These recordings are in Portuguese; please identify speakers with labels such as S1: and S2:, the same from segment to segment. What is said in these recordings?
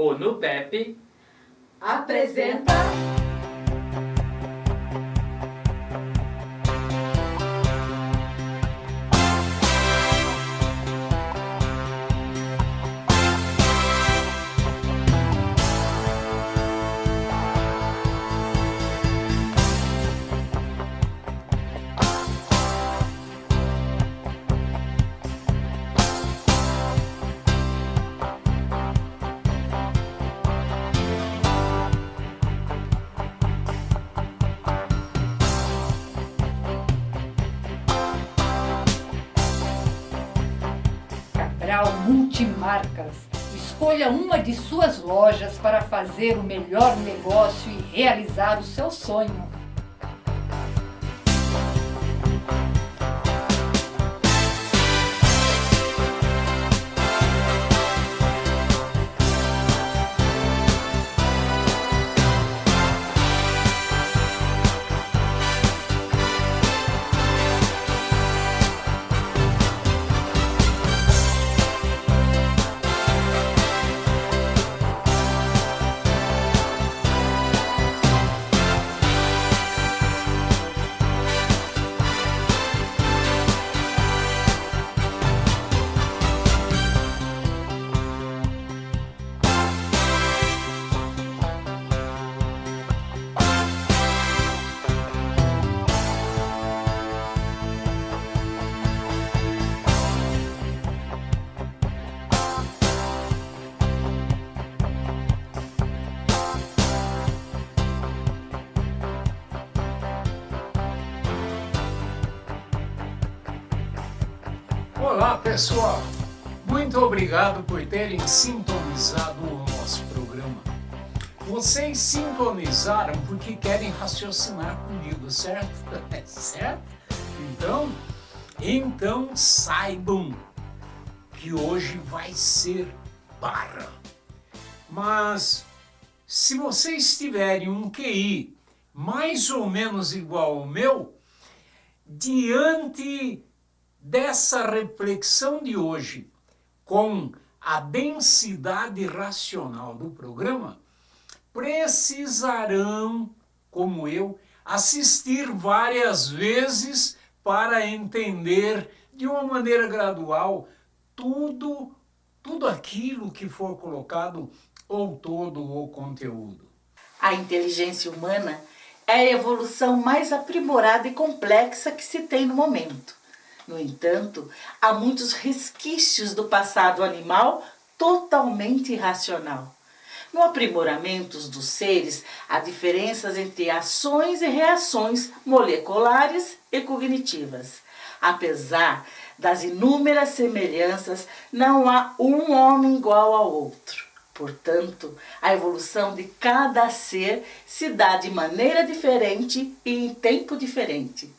S1: O NUPEP
S2: apresenta
S3: Cabral Multimarcas. Escolha uma de suas lojas para fazer o melhor negócio e realizar o seu sonho.
S4: Olá pessoal, muito obrigado por terem sintonizado o nosso programa. Vocês sintonizaram porque querem raciocinar comigo, certo? Certo? Então saibam que hoje vai ser barra. Mas se vocês tiverem um QI mais ou menos igual ao meu, diante dessa reflexão de hoje, com a densidade racional do programa, precisarão, como eu, assistir várias vezes para entender de uma maneira gradual tudo aquilo que for colocado ou todo o conteúdo.
S2: A inteligência humana é a evolução mais aprimorada e complexa que se tem no momento. No entanto, há muitos resquícios do passado animal totalmente irracional. No aprimoramento dos seres, há diferenças entre ações e reações moleculares e cognitivas. Apesar das inúmeras semelhanças, não há um homem igual ao outro. Portanto, a evolução de cada ser se dá de maneira diferente e em tempo diferente.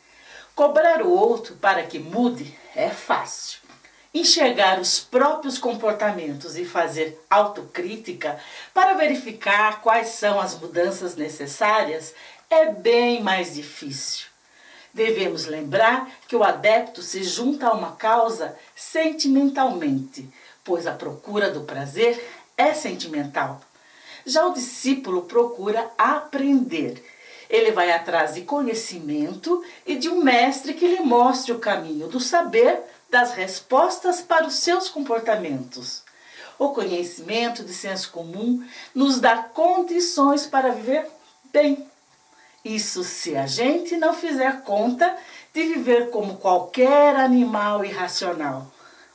S2: Cobrar o outro para que mude é fácil. Enxergar os próprios comportamentos e fazer autocrítica para verificar quais são as mudanças necessárias é bem mais difícil. Devemos lembrar que o adepto se junta a uma causa sentimentalmente, pois a procura do prazer é sentimental. Já o discípulo procura aprender. Ele vai atrás de conhecimento e de um mestre que lhe mostre o caminho do saber, das respostas para os seus comportamentos. O conhecimento de senso comum nos dá condições para viver bem. Isso se a gente não fizer conta de viver como qualquer animal irracional.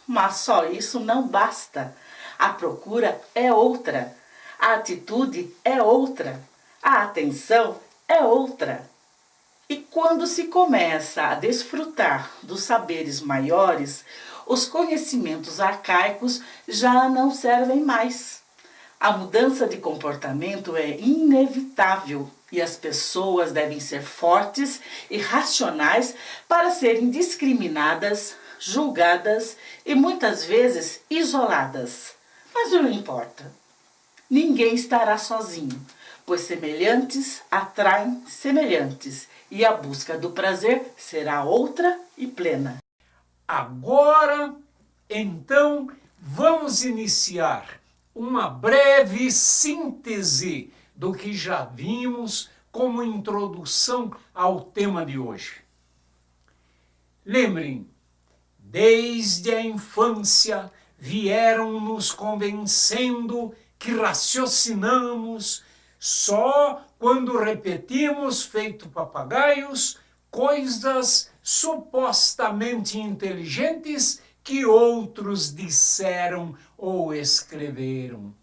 S2: Mas só isso não basta. A procura é outra. A atitude é outra. A atenção é outra. E quando se começa a desfrutar dos saberes maiores, os conhecimentos arcaicos já não servem mais. A mudança de comportamento é inevitável e as pessoas devem ser fortes e racionais para serem discriminadas, julgadas e muitas vezes isoladas. Mas não importa. Ninguém estará sozinho, pois semelhantes atraem semelhantes, e a busca do prazer será outra e plena.
S4: Agora, então, vamos iniciar uma breve síntese do que já vimos como introdução ao tema de hoje. Lembrem, desde a infância vieram nos convencendo que raciocinamos só quando repetimos, feito papagaios, coisas supostamente inteligentes que outros disseram ou escreveram.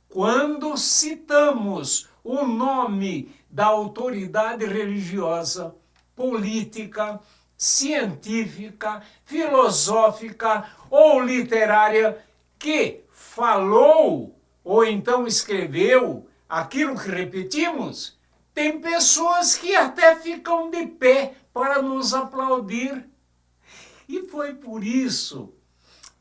S4: Quando citamos o nome da autoridade religiosa, política, científica, filosófica ou literária que falou ou então escreveu aquilo que repetimos, tem pessoas que até ficam de pé para nos aplaudir. E foi por isso,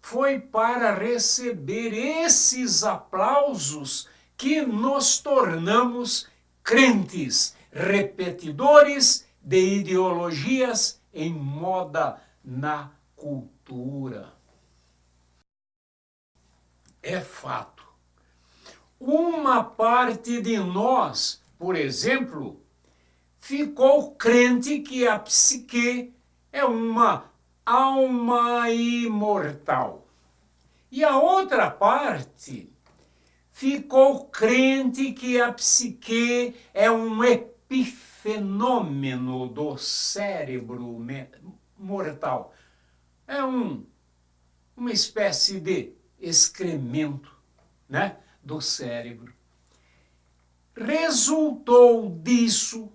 S4: foi para receber esses aplausos que nos tornamos crentes, repetidores de ideologias em moda na cultura. É fato. Uma parte de nós, por exemplo, ficou crente que a psique é uma alma imortal. E a outra parte ficou crente que a psique é um epifenômeno do cérebro mortal. É uma espécie de excremento, né, do cérebro. Resultou disso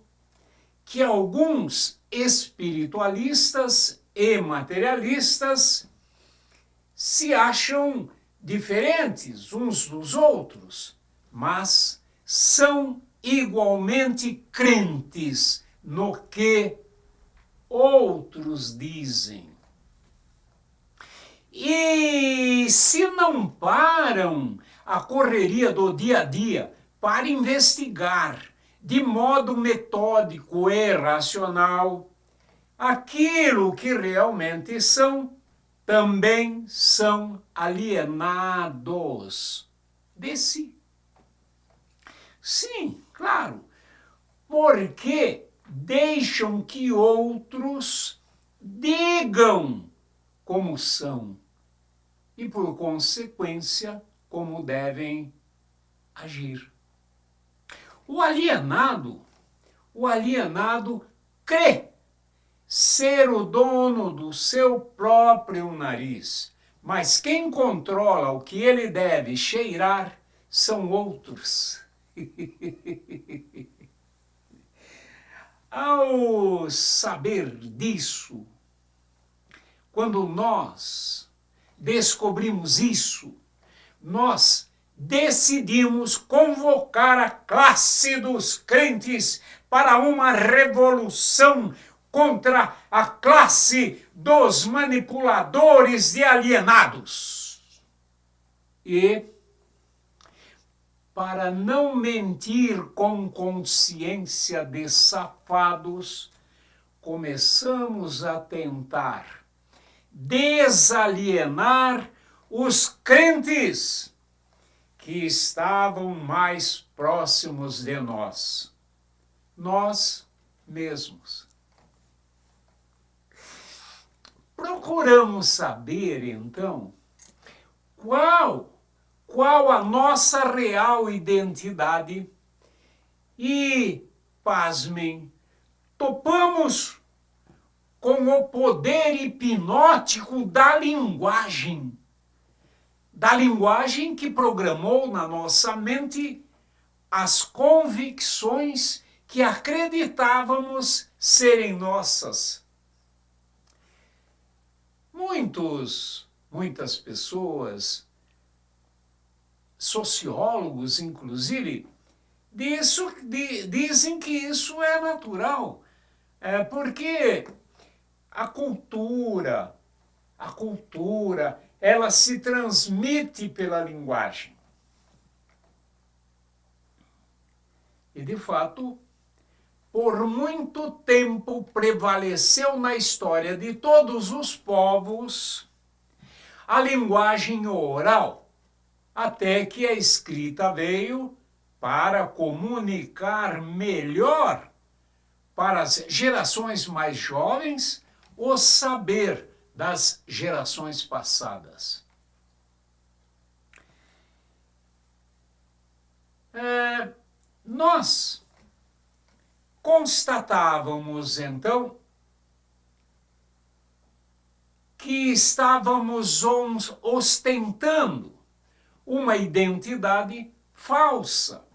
S4: que alguns espiritualistas e materialistas se acham diferentes uns dos outros, mas são igualmente crentes no que outros dizem. E se não param a correria do dia a dia para investigar de modo metódico e racional aquilo que realmente são, também são alienados de si. Sim, claro, porque deixam que outros digam como são e, por consequência, como devem agir. O alienado crê ser o dono do seu próprio nariz, mas quem controla o que ele deve cheirar são outros. Ao saber disso, quando nós descobrimos isso, nós decidimos convocar a classe dos crentes para uma revolução contra a classe dos manipuladores de alienados. E, para não mentir com consciência de safados, começamos a tentar desalienar os crentes que estavam mais próximos de nós mesmos. Procuramos saber, então, qual a nossa real identidade e, pasmem, topamos com o poder hipnótico da linguagem que programou na nossa mente as convicções que acreditávamos serem nossas. Muitas pessoas, sociólogos inclusive, dizem que isso é natural, porque a cultura, ela se transmite pela linguagem. E, de fato, por muito tempo prevaleceu na história de todos os povos a linguagem oral, até que a escrita veio para comunicar melhor para as gerações mais jovens o saber das gerações passadas. Nós constatávamos, então, que estávamos ostentando uma identidade falsa,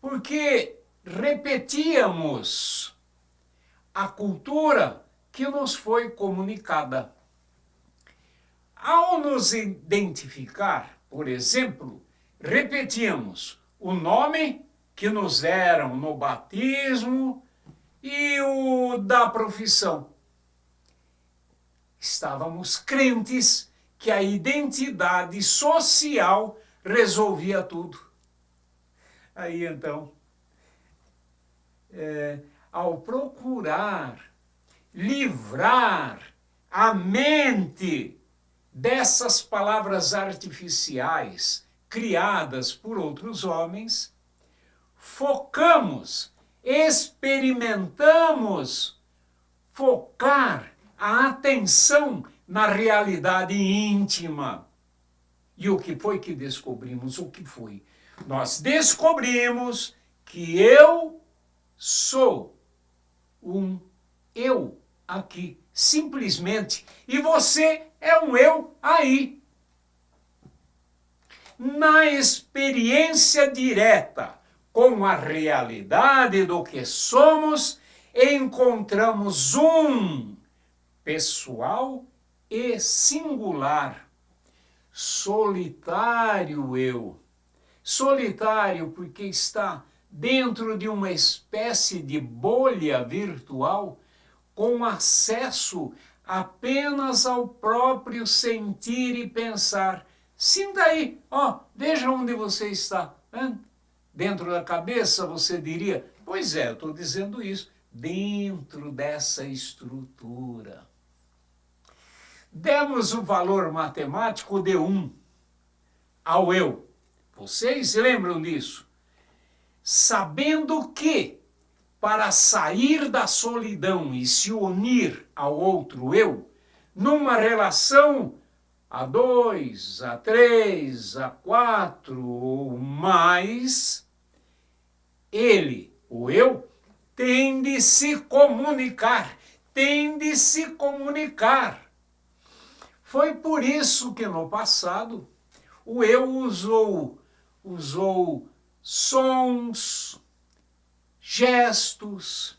S4: porque repetíamos a cultura que nos foi comunicada. Ao nos identificar, por exemplo, repetíamos o nome que nos deram no batismo e o da profissão. Estávamos crentes que a identidade social resolvia tudo. Aí então, ao procurar livrar a mente dessas palavras artificiais criadas por outros homens, experimentamos focar a atenção na realidade íntima. E o que foi que descobrimos? O que foi? Nós descobrimos que eu sou um eu aqui, simplesmente, e você é um eu aí. Na experiência direta com a realidade do que somos, encontramos um pessoal e singular, solitário eu. Solitário porque está dentro de uma espécie de bolha virtual com acesso apenas ao próprio sentir e pensar. Sinta aí, veja onde você está. Dentro da cabeça você diria, pois é, eu estou dizendo isso, dentro dessa estrutura. Demos o valor matemático de 1 ao eu. Vocês lembram disso? Sabendo que, para sair da solidão e se unir ao outro eu, numa relação a 2, a 3, a 4 ou mais, ele, o eu, tem de se comunicar, Foi por isso que no passado o eu usou sons, gestos,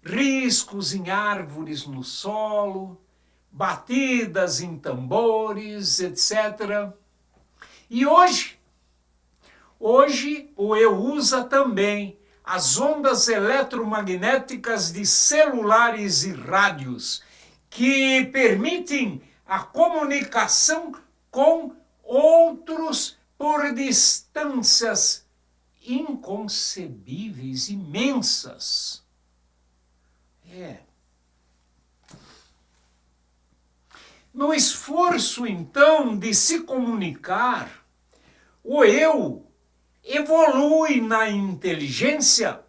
S4: riscos em árvores no solo, batidas em tambores, etc. E hoje o eu usa também as ondas eletromagnéticas de celulares e rádios, que permitem a comunicação com outros por distâncias inconcebíveis, imensas. No esforço, então, de se comunicar, o eu evolui na inteligência,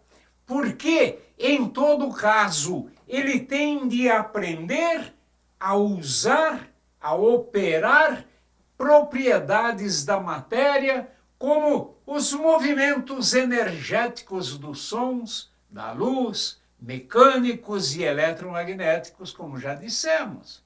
S4: porque, em todo caso, ele tem de aprender a usar, a operar propriedades da matéria, como os movimentos energéticos dos sons, da luz, mecânicos e eletromagnéticos, como já dissemos.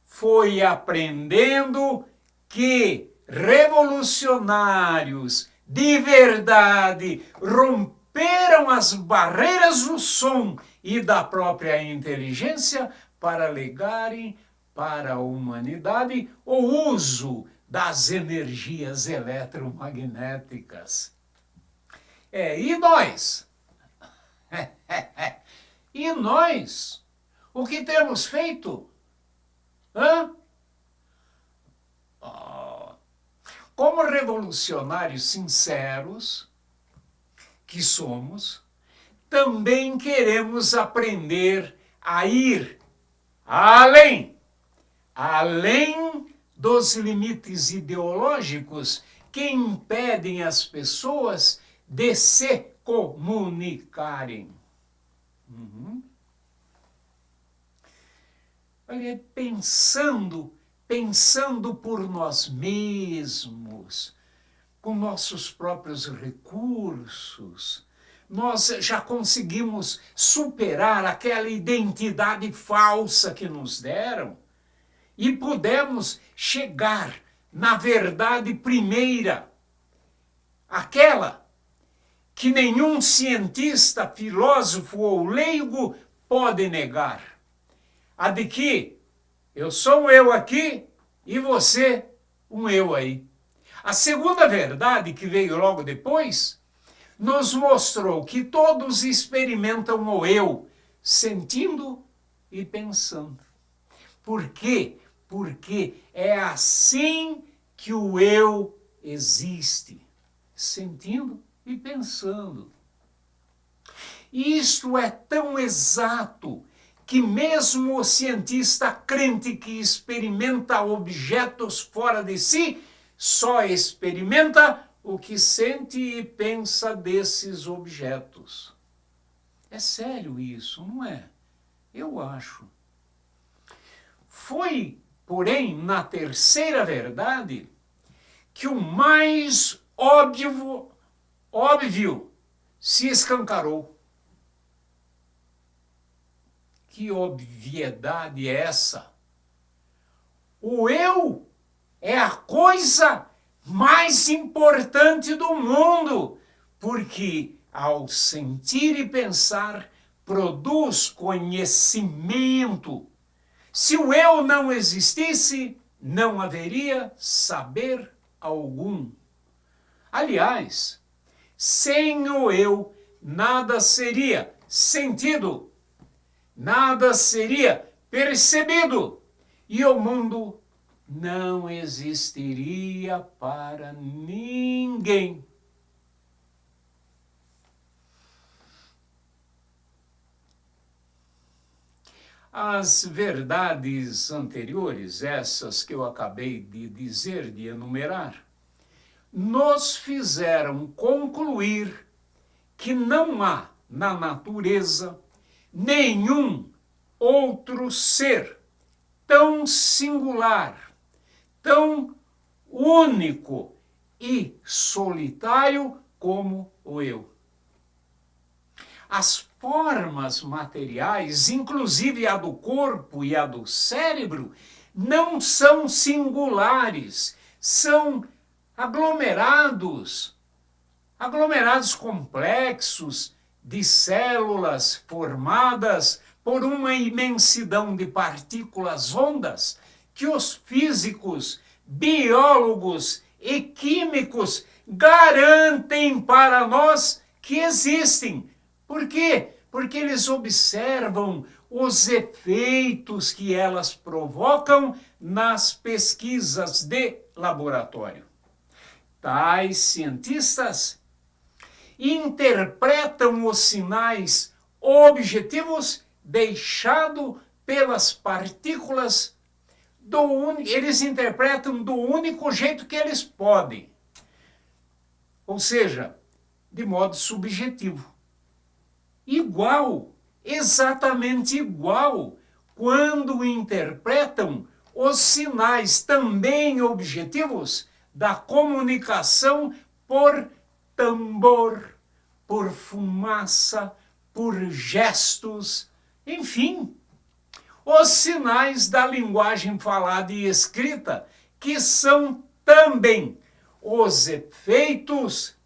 S4: Foi aprendendo que revolucionários de verdade romperam as barreiras do som e da própria inteligência para legarem para a humanidade o uso das energias eletromagnéticas. E nós? E nós? O que temos feito? Como revolucionários sinceros que somos, também queremos aprender a ir além dos limites ideológicos que impedem as pessoas de se comunicarem. Olha, pensando por nós mesmos, com nossos próprios recursos, nós já conseguimos superar aquela identidade falsa que nos deram e pudemos chegar na verdade primeira, aquela que nenhum cientista, filósofo ou leigo pode negar. A de que eu sou um eu aqui e você um eu aí. A segunda verdade, que veio logo depois, nos mostrou que todos experimentam o eu, sentindo e pensando. Por quê? Porque é assim que o eu existe, sentindo e pensando. E isto é tão exato que mesmo o cientista crente que experimenta objetos fora de si, só experimenta o que sente e pensa desses objetos. É sério isso, não é? Eu acho. Foi, porém, na terceira verdade, que o mais óbvio se escancarou. Que obviedade é essa? O eu é a coisa mais importante do mundo, porque ao sentir e pensar, produz conhecimento. Se o eu não existisse, não haveria saber algum. Aliás, sem o eu, nada seria sentido, nada seria percebido, e o mundo não existiria para ninguém. As verdades anteriores, essas que eu acabei de dizer, de enumerar, nos fizeram concluir que não há na natureza nenhum outro ser tão singular, tão único e solitário como o eu. As formas materiais, inclusive a do corpo e a do cérebro, não são singulares, são aglomerados complexos de células formadas por uma imensidão de partículas ondas que os físicos, biólogos e químicos garantem para nós que existem. Por quê? Porque eles observam os efeitos que elas provocam nas pesquisas de laboratório. Tais cientistas interpretam os sinais objetivos deixados pelas partículas eles interpretam do único jeito que eles podem. Ou seja, de modo subjetivo. Igual, exatamente igual, quando interpretam os sinais também objetivos da comunicação por tambor, por fumaça, por gestos, enfim, os sinais da linguagem falada e escrita, que são também os efeitos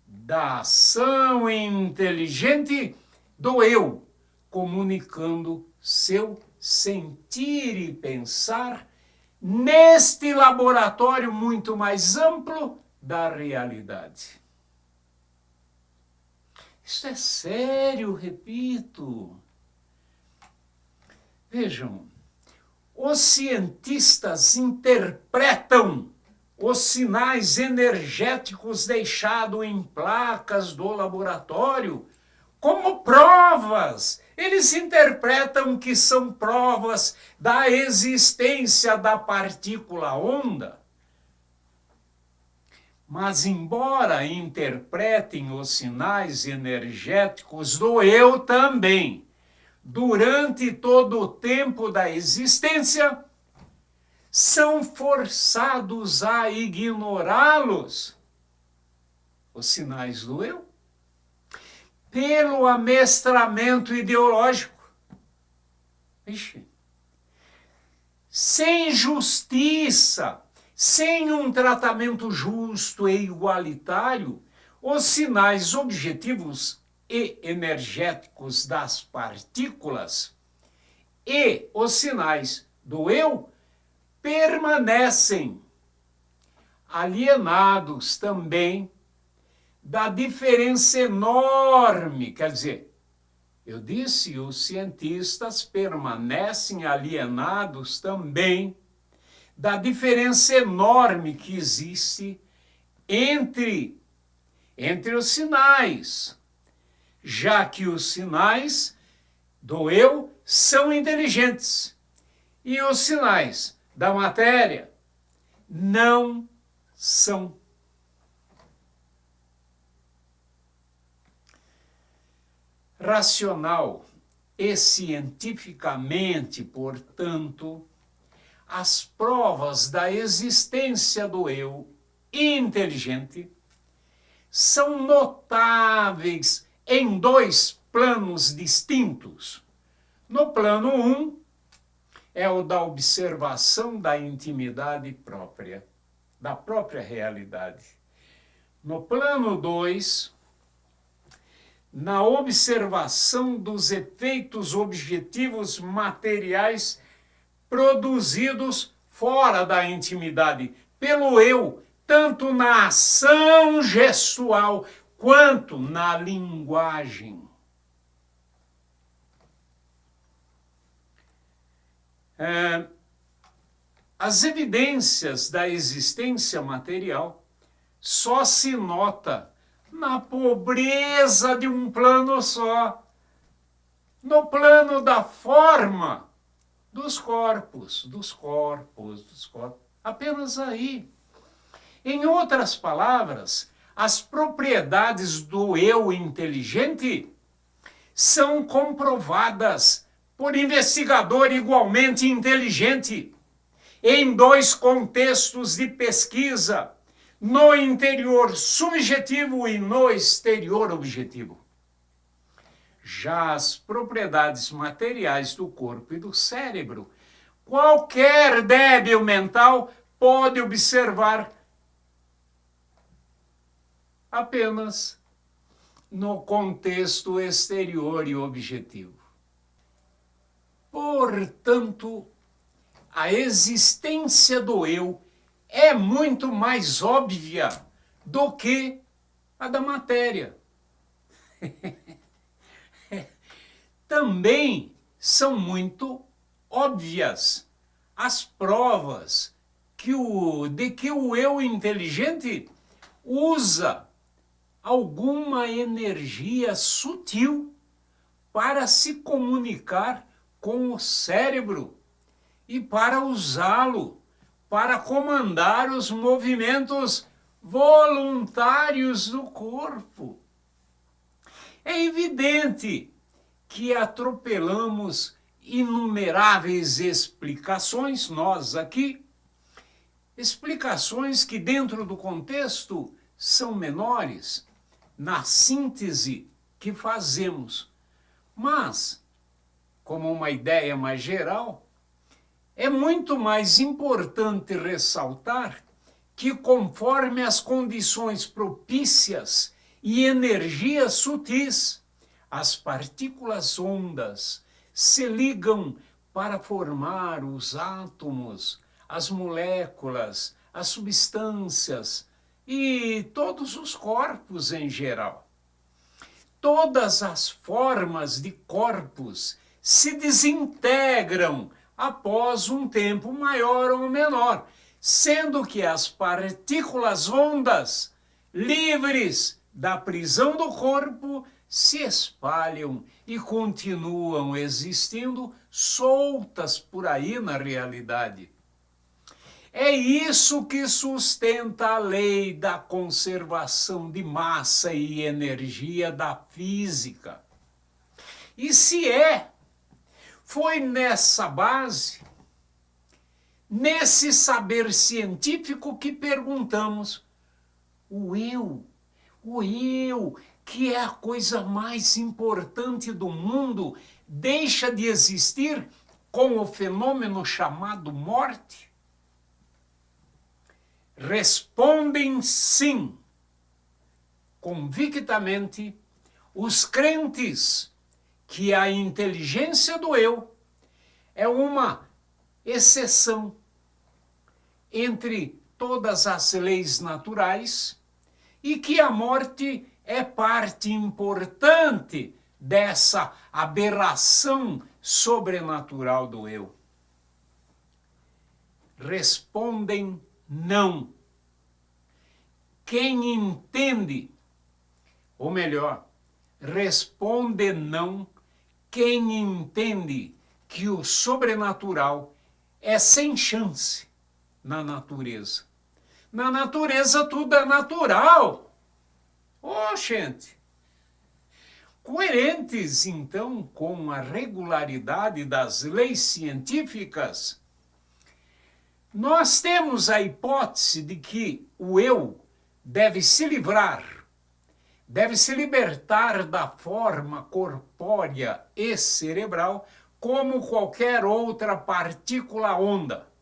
S4: da ação inteligente do eu, comunicando seu sentir e pensar neste laboratório muito mais amplo da realidade. Isso é sério, repito. Vejam, os cientistas interpretam os sinais energéticos deixados em placas do laboratório como provas. Eles interpretam que são provas da existência da partícula onda. Mas, embora interpretem os sinais energéticos do eu também, durante todo o tempo da existência, são forçados a ignorá-los, os sinais do eu, pelo amestramento ideológico. Ixi. Sem justiça, sem um tratamento justo e igualitário, os sinais objetivos e energéticos das partículas e os sinais do eu permanecem alienados também da diferença enorme, quer dizer, eu disse, os cientistas permanecem alienados também da diferença enorme que existe entre os sinais, já que os sinais do eu são inteligentes e os sinais da matéria não são. Racional e cientificamente, portanto, as provas da existência do eu inteligente são notáveis em dois planos distintos. No plano 1, é o da observação da intimidade própria, da própria realidade. No plano 2, na observação dos efeitos objetivos materiais produzidos fora da intimidade, pelo eu, tanto na ação gestual quanto na linguagem. As evidências da existência material só se nota na pobreza de um plano só, no plano da forma dos corpos, apenas aí. Em outras palavras, as propriedades do eu inteligente são comprovadas por investigador igualmente inteligente em dois contextos de pesquisa, no interior subjetivo e no exterior objetivo. Já as propriedades materiais do corpo e do cérebro, qualquer débil mental pode observar apenas no contexto exterior e objetivo. Portanto, a existência do eu é muito mais óbvia do que a da matéria. Também são muito óbvias as provas de que o eu inteligente usa alguma energia sutil para se comunicar com o cérebro e para usá-lo para comandar os movimentos voluntários do corpo. É evidente que atropelamos inumeráveis explicações, nós aqui, explicações que dentro do contexto são menores, na síntese que fazemos. Mas, como uma ideia mais geral, é muito mais importante ressaltar que, conforme as condições propícias e energias sutis, as partículas ondas se ligam para formar os átomos, as moléculas, as substâncias e todos os corpos em geral. Todas as formas de corpos se desintegram após um tempo maior ou menor, sendo que as partículas ondas, livres da prisão do corpo, se espalham e continuam existindo soltas por aí na realidade. É isso que sustenta a lei da conservação de massa e energia da física. E se foi nessa base, nesse saber científico que perguntamos, o eu, que é a coisa mais importante do mundo, deixa de existir com o fenômeno chamado morte? Respondem sim, convictamente, os crentes que a inteligência do eu é uma exceção entre todas as leis naturais e que a morte é parte importante dessa aberração sobrenatural do eu. Respondem não. Quem entende, ou melhor, responde não quem entende que o sobrenatural é sem chance na natureza. Na natureza tudo é natural. Gente! Coerentes, então, com a regularidade das leis científicas, nós temos a hipótese de que o eu deve se libertar da forma corpórea e cerebral como qualquer outra partícula onda.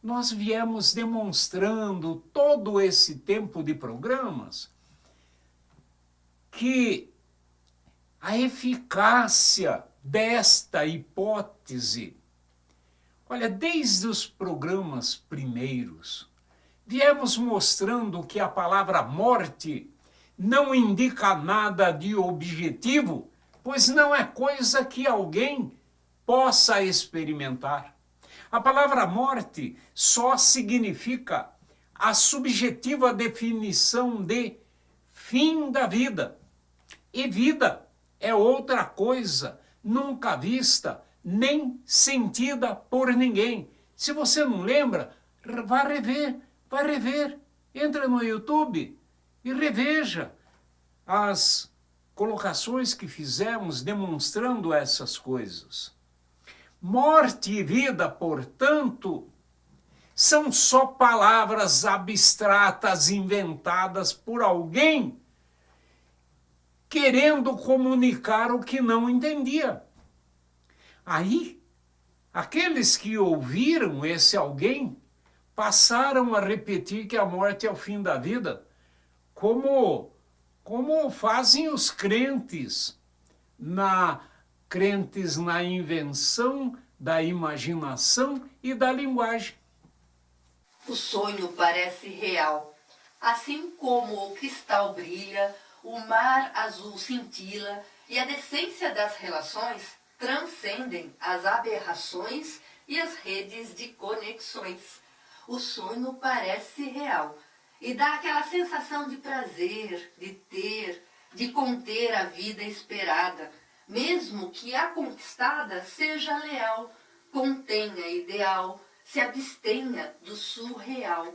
S4: Nós viemos demonstrando todo esse tempo de programas que a eficácia desta hipótese, olha, desde os programas primeiros, viemos mostrando que a palavra morte não indica nada de objetivo, pois não é coisa que alguém possa experimentar. A palavra morte só significa a subjetiva definição de fim da vida. E vida é outra coisa, nunca vista, nem sentida por ninguém. Se você não lembra, vai rever. Entra no YouTube e reveja as colocações que fizemos demonstrando essas coisas. Morte e vida, portanto, são só palavras abstratas inventadas por alguém querendo comunicar o que não entendia. Aí, aqueles que ouviram esse alguém passaram a repetir que a morte é o fim da vida, como fazem os crentes na invenção da imaginação e da linguagem.
S1: O sonho parece real, assim como o cristal brilha, o mar azul cintila e a decência das relações transcendem as aberrações e as redes de conexões. O sonho parece real e dá aquela sensação de prazer, de ter, de conter a vida esperada, mesmo que a conquistada seja leal, contenha ideal, se abstenha do surreal.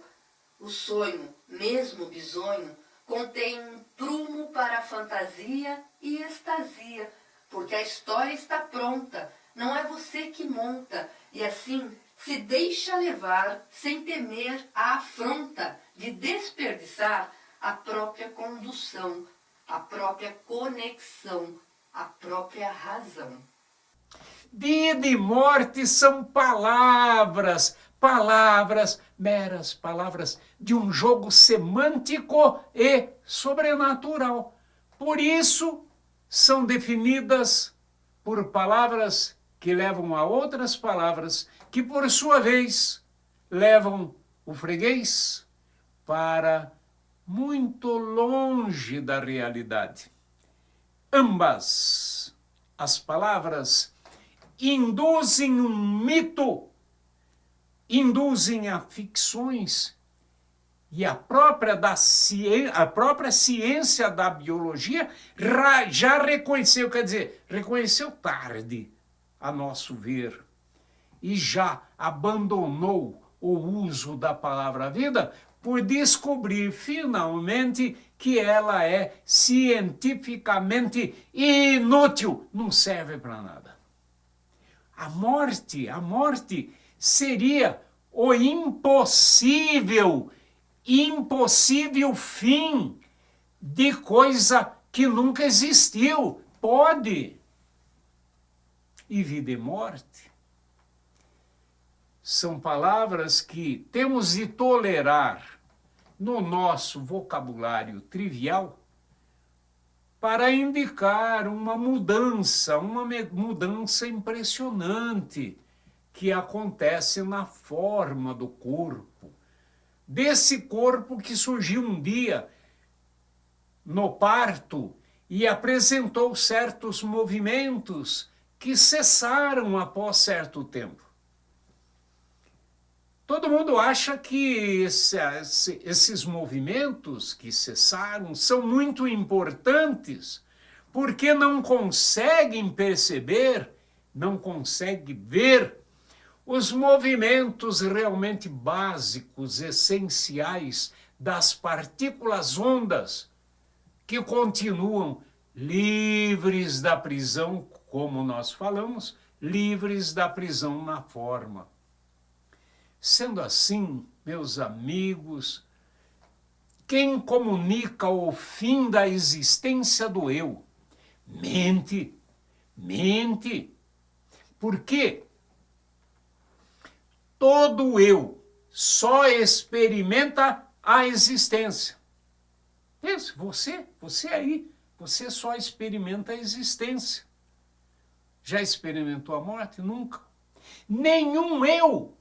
S1: O sonho, mesmo bisonho, contém um prumo para a fantasia e extasia, porque a história está pronta, não é você que monta, e assim se deixa levar sem temer a afronta de desperdiçar a própria condução, a própria conexão, a própria razão.
S4: Vida e morte são palavras, meras palavras de um jogo semântico e sobrenatural. Por isso, são definidas por palavras que levam a outras palavras, que por sua vez levam o freguês para muito longe da realidade. Ambas as palavras induzem um mito, induzem a ficções E a própria ciência da biologia já reconheceu, quer dizer, reconheceu tarde, a nosso ver, e já abandonou o uso da palavra vida por descobrir finalmente que ela é cientificamente inútil, não serve para nada. A morte seria o impossível fim de coisa que nunca existiu. Pode. E vida e morte são palavras que temos de tolerar no nosso vocabulário trivial para indicar uma mudança impressionante que acontece na forma do corpo. Desse corpo que surgiu um dia no parto e apresentou certos movimentos que cessaram após certo tempo. Todo mundo acha que esses movimentos que cessaram são muito importantes porque não conseguem perceber, não conseguem ver os movimentos realmente básicos, essenciais das partículas ondas que continuam livres da prisão, como nós falamos, livres da prisão na forma. Sendo assim, meus amigos, quem comunica o fim da existência do eu, mente. Por quê? Todo eu só experimenta a existência. Pense, você aí, você só experimenta a existência. Já experimentou a morte? Nunca. Nenhum eu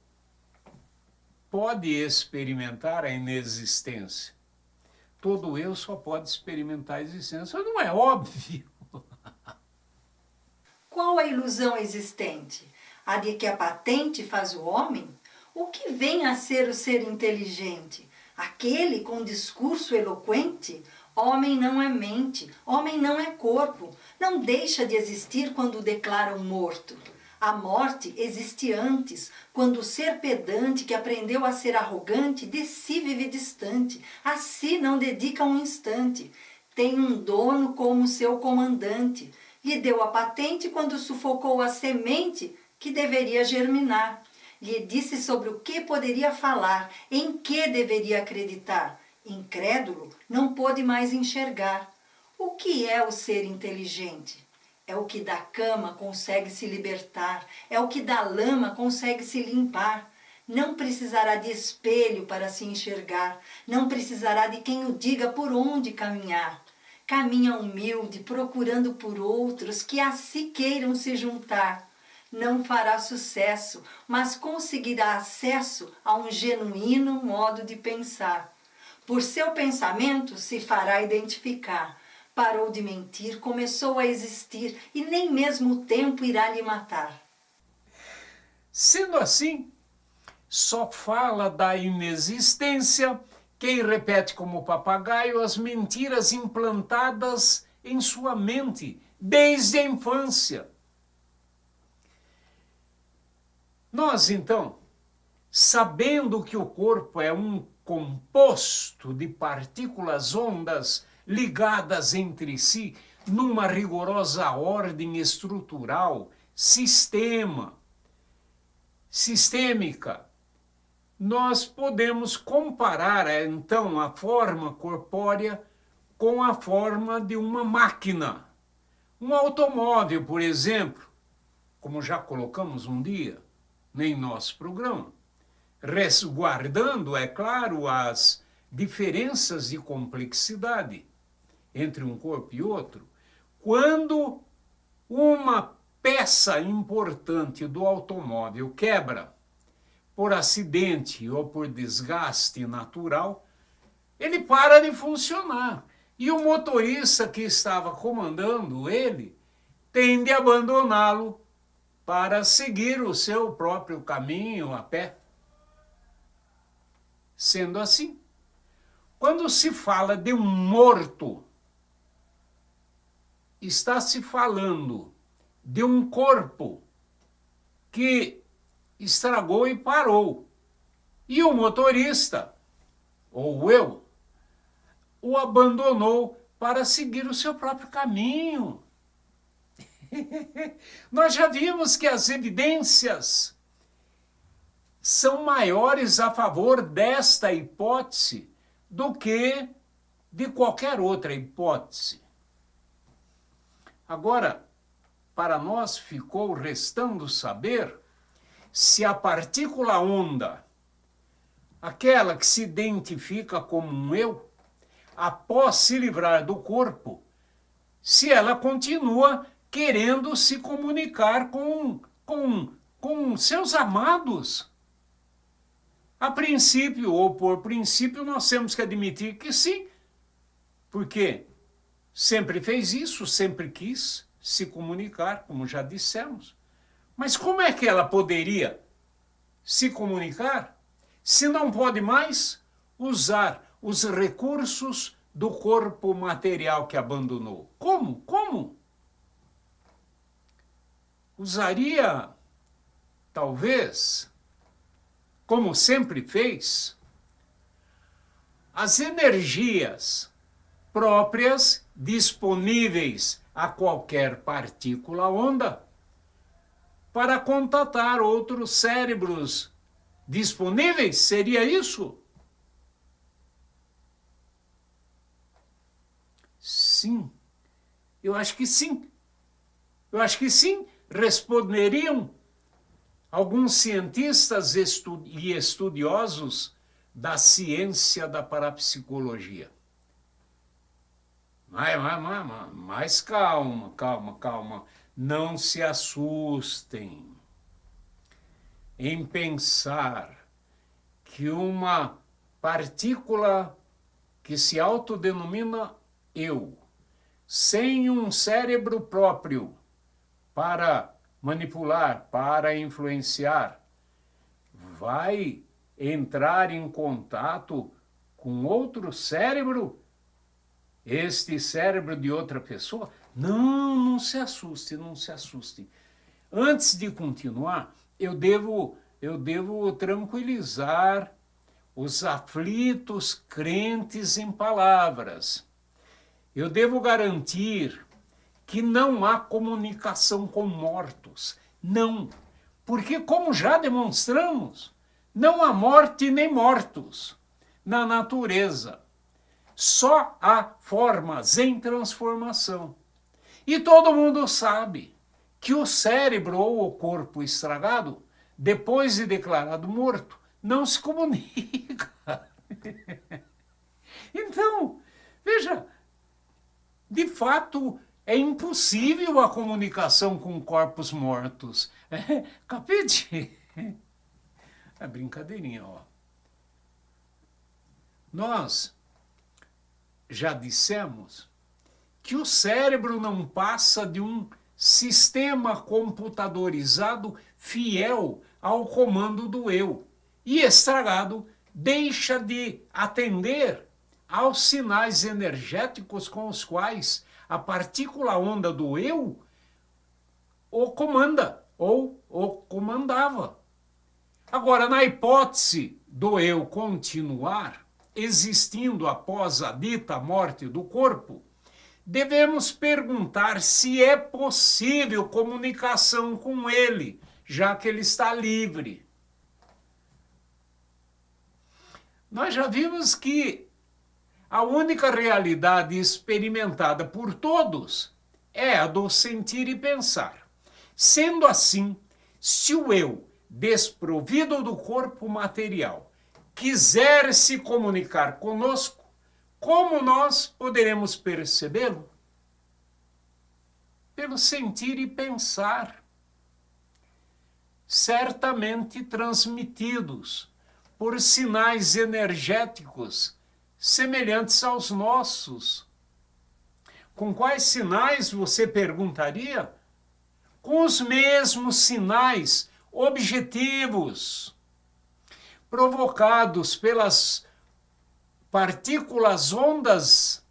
S4: pode experimentar a inexistência. Todo eu só pode experimentar a existência. Não é óbvio?
S5: Qual a ilusão existente? A de que a patente faz o homem? O que vem a ser o ser inteligente? Aquele com discurso eloquente? Homem não é mente, homem não é corpo, não deixa de existir quando declaram morto. A morte existe antes, quando o ser pedante que aprendeu a ser arrogante de si vive distante, a si não dedica um instante. Tem um dono como seu comandante, lhe deu a patente quando sufocou a semente que deveria germinar. Lhe disse sobre o que poderia falar, em que deveria acreditar. Incrédulo, não pôde mais enxergar. O que é o ser inteligente? É o que da cama consegue se libertar, é o que da lama consegue se limpar. Não precisará de espelho para se enxergar, não precisará de quem o diga por onde caminhar. Caminha humilde, procurando por outros que a si queiram se juntar. Não fará sucesso, mas conseguirá acesso a um genuíno modo de pensar. Por seu pensamento se fará identificar. Parou de mentir, começou a existir e nem mesmo o tempo irá lhe matar.
S4: Sendo assim, só fala da inexistência quem repete como papagaio as mentiras implantadas em sua mente desde a infância. Nós, então, sabendo que o corpo é um composto de partículas ondas ligadas entre si numa rigorosa ordem estrutural, sistêmica, nós podemos comparar, então, a forma corpórea com a forma de uma máquina. Um automóvel, por exemplo, como já colocamos um dia em nosso programa, resguardando, é claro, as diferenças de complexidade entre um corpo e outro, quando uma peça importante do automóvel quebra por acidente ou por desgaste natural, ele para de funcionar. E o motorista que estava comandando ele tem de abandoná-lo para seguir o seu próprio caminho a pé. Sendo assim, Quando se fala de um morto, está se falando de um corpo que estragou e parou. E o motorista, ou eu, o abandonou para seguir o seu próprio caminho. Nós já vimos que as evidências são maiores a favor desta hipótese do que de qualquer outra hipótese. Agora, para nós ficou restando saber se a partícula onda, aquela que se identifica como um eu, após se livrar do corpo, se ela continua querendo se comunicar com seus amados. A princípio, ou por princípio, nós temos que admitir que sim, porque sempre fez isso, sempre quis se comunicar, como já dissemos. Mas como é que ela poderia se comunicar se não pode mais usar os recursos do corpo material que abandonou? Como? Como? Usaria, talvez, como sempre fez, as energias próprias disponíveis a qualquer partícula onda para contatar outros cérebros disponíveis? Seria isso? Sim, eu acho que sim. Eu acho que sim, responderiam alguns cientistas e estudiosos da ciência da parapsicologia. Mas calma, calma, calma. Não se assustem em pensar que uma partícula que se autodenomina eu, sem um cérebro próprio para manipular, para influenciar, vai entrar em contato com outro cérebro, este cérebro de outra pessoa? Não se assuste, não se assuste. Antes de continuar, eu devo tranquilizar os aflitos crentes em palavras. Eu devo garantir que não há comunicação com mortos. Não, porque como já demonstramos, não há morte nem mortos na natureza. Só há formas em transformação. E todo mundo sabe que o cérebro ou o corpo estragado, depois de declarado morto, não se comunica. Então, veja, de fato, é impossível a comunicação com corpos mortos. Capite? É brincadeirinha, ó. Nós já dissemos que o cérebro não passa de um sistema computadorizado fiel ao comando do eu. E estragado, deixa de atender aos sinais energéticos com os quais a partícula onda do eu o comanda ou o comandava. Agora, na hipótese do eu continuar existindo após a dita morte do corpo, devemos perguntar se é possível comunicação com ele, já que ele está livre. Nós já vimos que a única realidade experimentada por todos é a do sentir e pensar. Sendo assim, se o eu, desprovido do corpo material, quiser se comunicar conosco, como nós poderemos percebê-lo? Pelo sentir e pensar, certamente transmitidos por sinais energéticos semelhantes aos nossos. Com quais sinais, você perguntaria? Com os mesmos sinais objetivos, provocados partículas ondas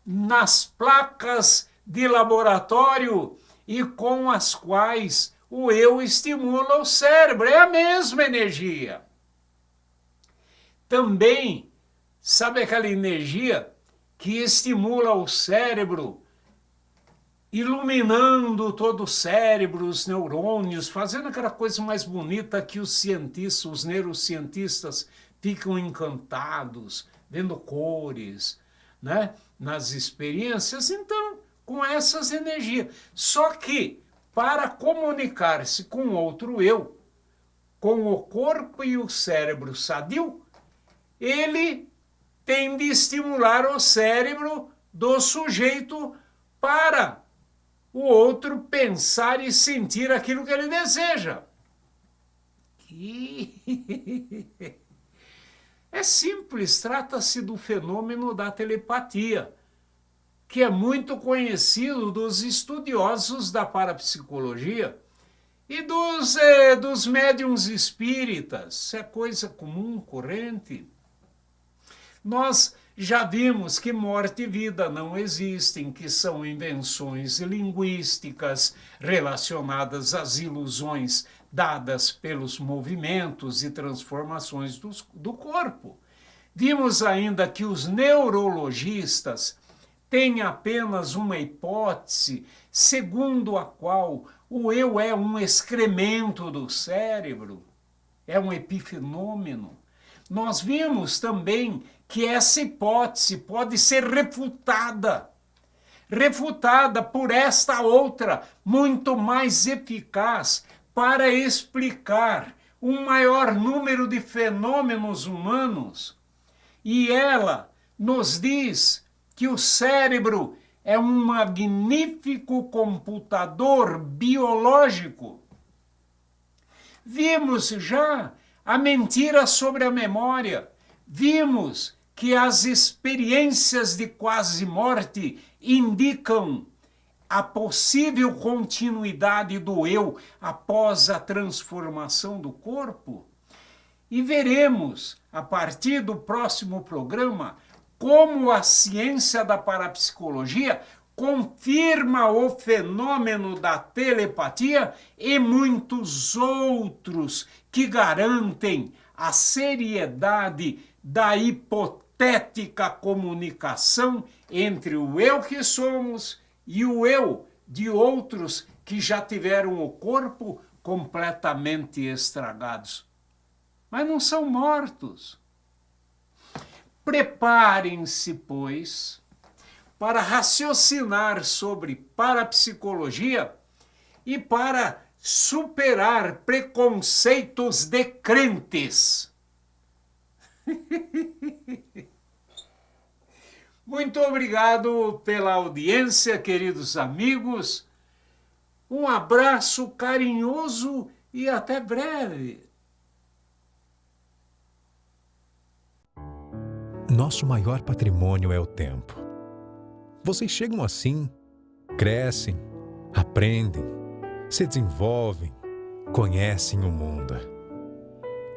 S4: nas placas de laboratório e com as quais o eu estimula o cérebro. É a mesma energia. Também, sabe aquela energia que estimula o cérebro, iluminando todo o cérebro, os neurônios, fazendo aquela coisa mais bonita que os cientistas, os neurocientistas ficam encantados, vendo cores, né, nas experiências? Então, com essas energias. Só que, para comunicar-se com outro eu, com o corpo e o cérebro sadio, ele tem de estimular o cérebro do sujeito para o outro pensar e sentir aquilo que ele deseja. É simples, trata-se do fenômeno da telepatia, que é muito conhecido dos estudiosos da parapsicologia e dos médiuns espíritas. É coisa comum, corrente. Nós já vimos que morte e vida não existem, que são invenções linguísticas relacionadas às ilusões dadas pelos movimentos e transformações do corpo. Vimos ainda que os neurologistas têm apenas uma hipótese segundo a qual o eu é um excremento do cérebro, é um epifenômeno. Nós vimos também que essa hipótese pode ser refutada por esta outra, muito mais eficaz, para explicar um maior número de fenômenos humanos. E ela nos diz que o cérebro é um magnífico computador biológico. Vimos já a mentira sobre a memória. Vimos que as experiências de quase morte indicam a possível continuidade do eu após a transformação do corpo. E veremos, a partir do próximo programa, como a ciência da parapsicologia confirma o fenômeno da telepatia e muitos outros que garantem a seriedade da hipotética comunicação entre o eu que somos e o eu de outros que já tiveram o corpo completamente estragados. Mas não são mortos. Preparem-se, pois, para raciocinar sobre parapsicologia e para superar preconceitos de crentes. Muito obrigado pela audiência, queridos amigos. Um abraço carinhoso e até breve.
S6: Nosso maior patrimônio é o tempo. Vocês chegam assim, crescem, aprendem, se desenvolvem, conhecem o mundo.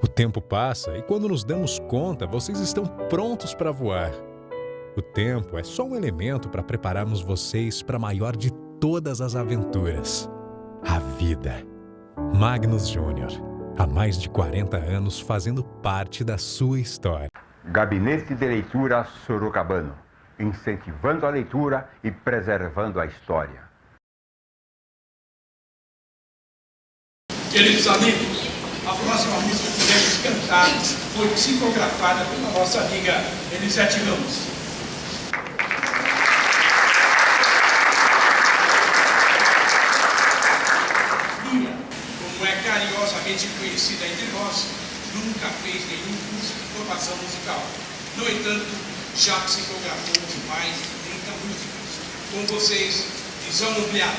S6: O tempo passa e quando nos damos conta, vocês estão prontos para voar. O tempo é só um elemento para prepararmos vocês para a maior de todas as aventuras, a vida. Magnus Júnior, há mais de 40 anos fazendo parte da sua história.
S7: Gabinete de Leitura Sorocabano, incentivando a leitura e preservando a história.
S8: Queridos amigos, a próxima música que iremos cantar foi psicografada pela nossa amiga Elisete Ramos. Lua, como é carinhosamente conhecida entre nós, nunca fez nenhum curso de formação musical. No entanto, já psicografou de mais de 30 músicas. Com vocês, Visão Nuclear.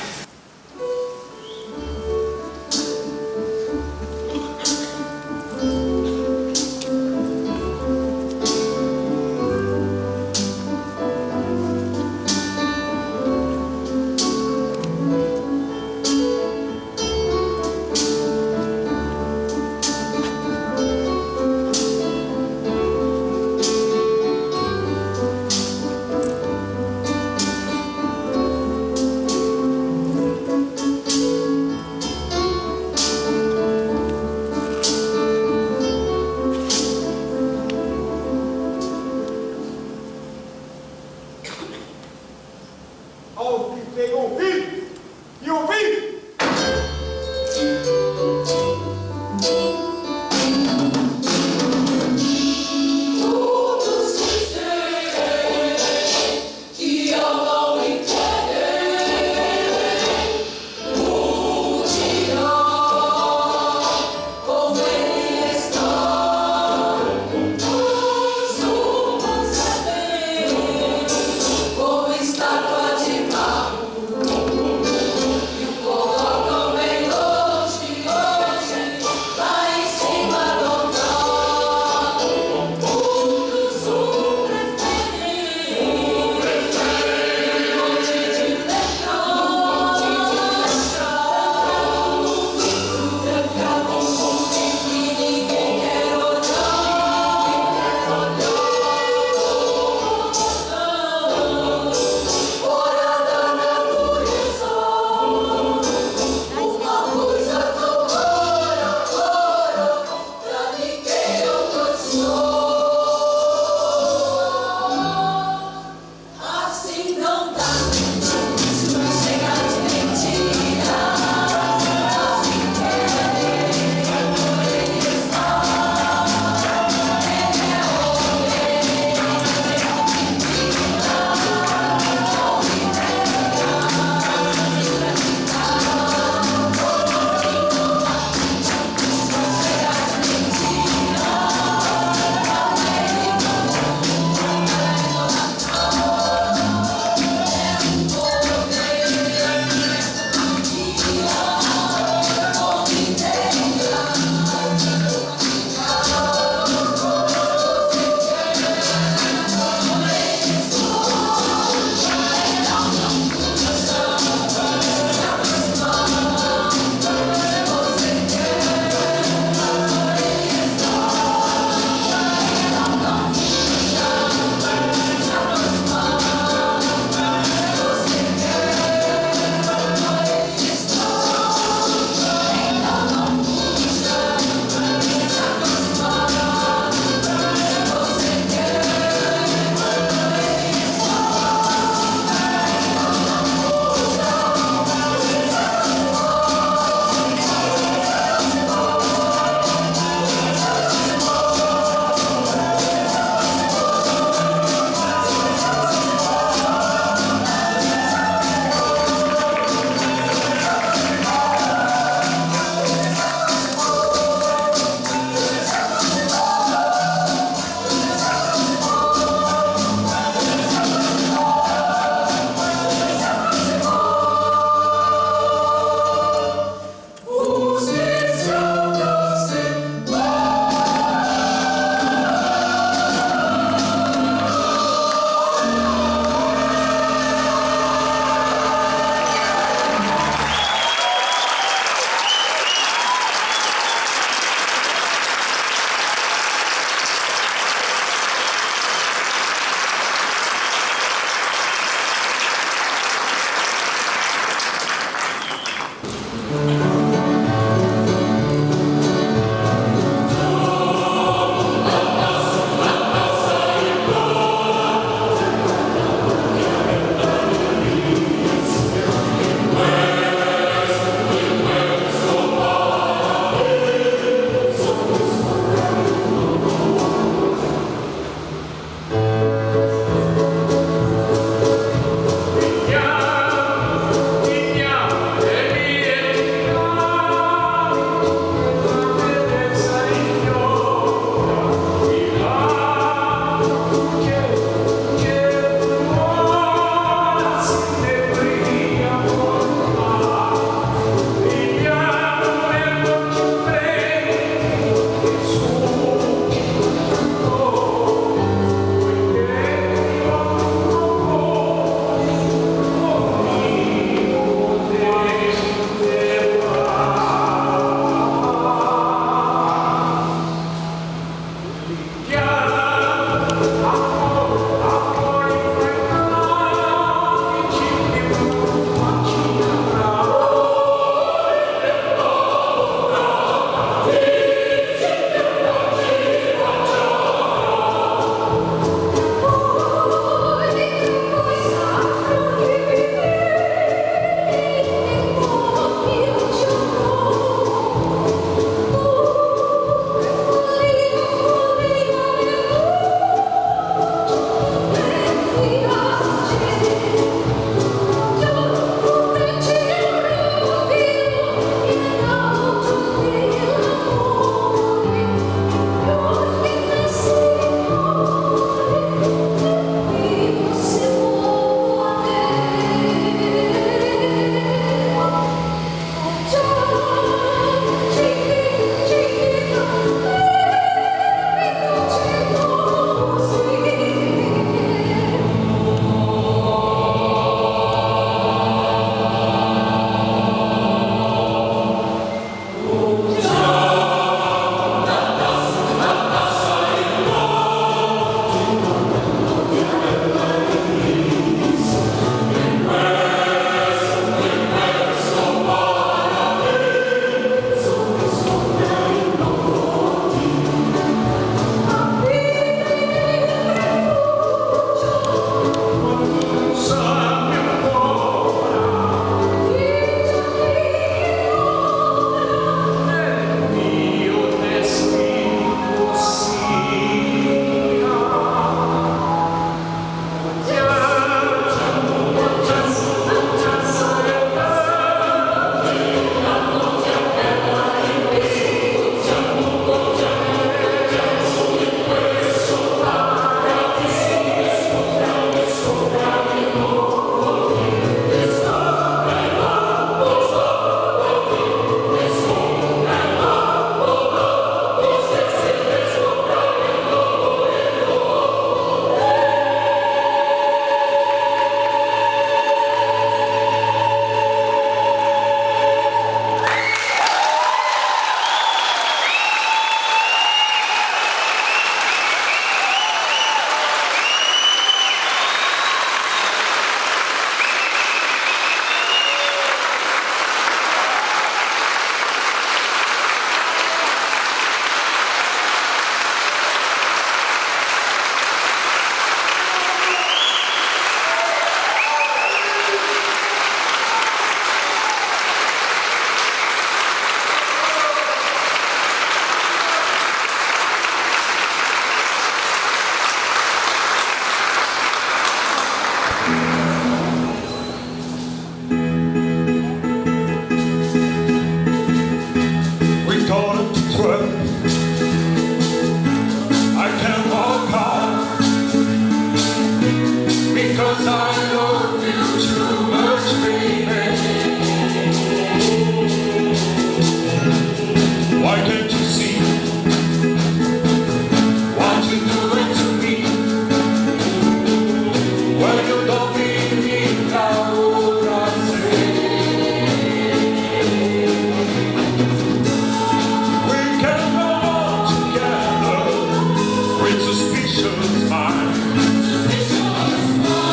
S9: suspicious mind.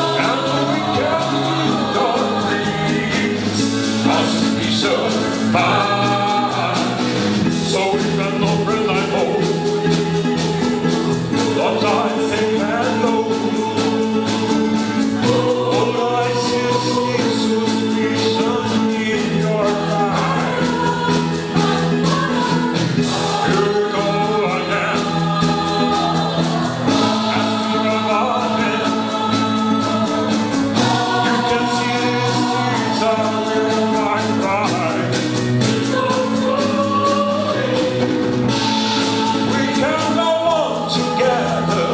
S9: And we can don't please our suspicious mind. So we can no friend I hope. But I say hello. All I see is suspicion in your eyes. Here we go again. Asking about it. You can see these tears are in my eyes. We can go on together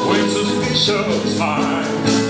S9: with suspicious minds.